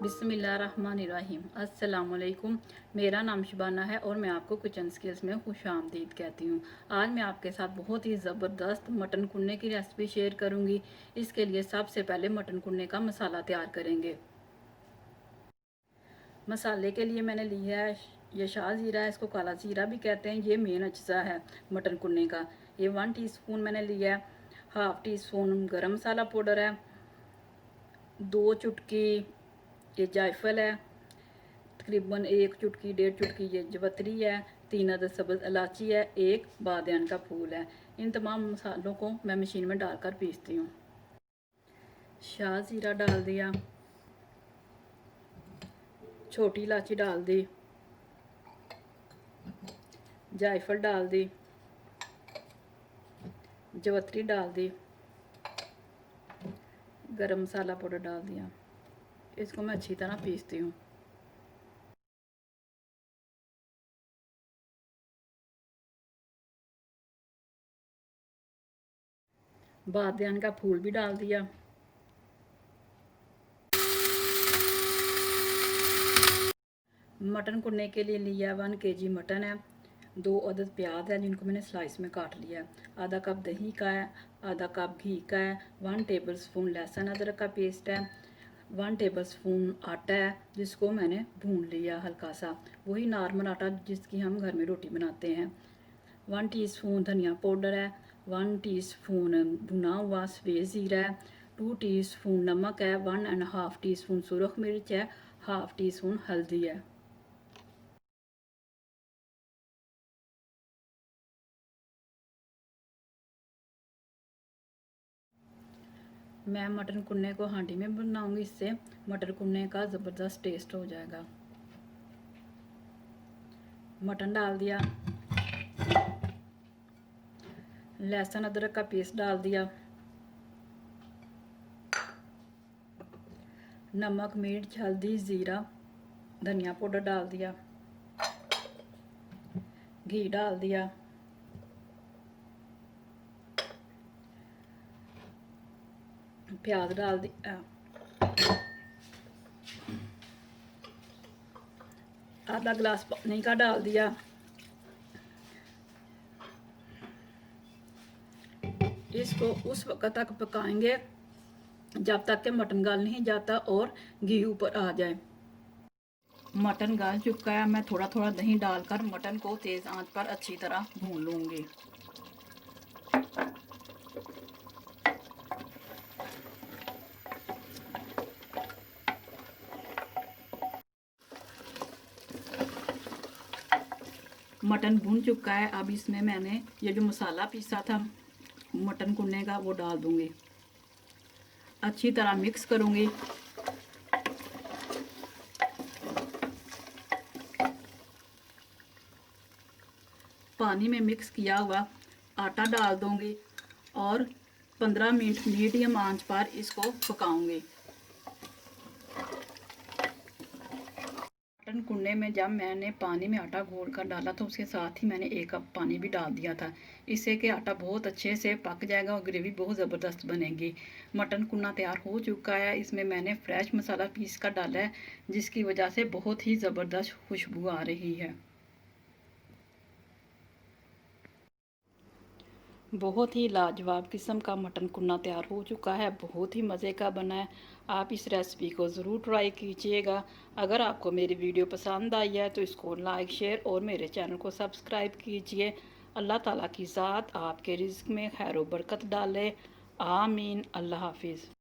बिस्मिल्लाहिर्रहमानिर्रहीम। अस्सलाम वालेकुम। मेरा नाम शबाना है और मैं आपको किचन स्किल्स में खुश आमदीद कहती हूँ। आज मैं आपके साथ बहुत ही ज़बरदस्त मटन कुन्ने की रेसिपी शेयर करूँगी। इसके लिए सबसे पहले मटन कुन्ने का मसाला तैयार करेंगे। मसाले के लिए मैंने लिया है ये शाह ज़ीरा है, इसको काला ज़ीरा भी कहते हैं। ये मेन अज्जा है मटन कुन्ने का। ये 1 टीस्पून मैंने लिया है। हाफ़ टी स्पून गरम मसाला पाउडर है। 2 चुटकी ये जायफल है। तकरीबन 1 चुटकी 1.5 चुटकी ये जवतरी है। 3 अदद सब्ज़ इलायची है। 1 बादियान का फूल है। इन तमाम मसालों को मैं मशीन में डालकर पीसती हूँ। शाह ज़ीरा डाल दिया, छोटी इलायची डाल दी, जायफल डाल दी, जवतरी डाल दी, गरम मसाला पाउडर डाल दिया। इसको मैं अच्छी तरह पीसती हूँ। बादियान का फूल भी डाल दिया। मटन कुन्ने के लिए लिया 1 केजी मटन है। 2 अदद प्याज है जिनको मैंने स्लाइस में काट लिया है। आधा कप दही का है, आधा कप घी का है। 1 टेबल स्पून लहसुन अदरक का पेस्ट है। 1 टेबल स्पून आटा है जिसको मैंने भून लिया हल्का सा, वही नॉर्मल आटा जिसकी हम घर में रोटी बनाते हैं। 1 टीस्पून धनिया पाउडर है। 1 टीस्पून भुना हुआ सफ़ेद ज़ीरा है। 2 टीस्पून नमक है। 1.5 टीस्पून सुरख मिर्च है। हाफ़ टी स्पून हल्दी है। मैं मटन कुन्ने को हांडी में बनाऊंगी, इससे मटर कुन्ने का ज़बरदस्त टेस्ट हो जाएगा। मटन डाल दिया, लहसुन अदरक का पेस्ट डाल दिया, नमक मिर्च हल्दी ज़ीरा धनिया पाउडर डाल दिया, घी डाल दिया, प्याज डाल दिया, आधा गिलास पानी का डाल दिया। इसको उस वक्त तक पकाएंगे जब तक कि मटन गल नहीं जाता और घी ऊपर आ जाए। मटन गल चुका है। मैं थोड़ा थोड़ा दही डालकर मटन को तेज़ आंच पर अच्छी तरह भून लूँगी। मटन भून चुका है। अब इसमें मैंने ये जो मसाला पीसा था मटन कुन्ने का वो डाल दूँगी। अच्छी तरह मिक्स करूँगी। पानी में मिक्स किया हुआ आटा डाल दूँगी और 15 मिनट मीडियम आंच पर इसको पकाऊँगी। मटन कुन्ने में जब मैंने पानी में आटा घोल कर डाला तो उसके साथ ही मैंने 1 कप पानी भी डाल दिया था। इससे कि आटा बहुत अच्छे से पक जाएगा और ग्रेवी बहुत ज़बरदस्त बनेगी। मटन कुन्ना तैयार हो चुका है। इसमें मैंने फ्रेश मसाला पीस कर डाला है जिसकी वजह से बहुत ही ज़बरदस्त खुशबू आ रही है। बहुत ही लाजवाब किस्म का मटन कुन्ना तैयार हो चुका है। बहुत ही मज़े का बना है। आप इस रेसिपी को ज़रूर ट्राई कीजिएगा। अगर आपको मेरी वीडियो पसंद आई है तो इसको लाइक शेयर और मेरे चैनल को सब्सक्राइब कीजिए। अल्लाह ताला की ज़ात आपके रिज़्क़ में खैर व बरकत डाले। आमीन। अल्लाह हाफिज़।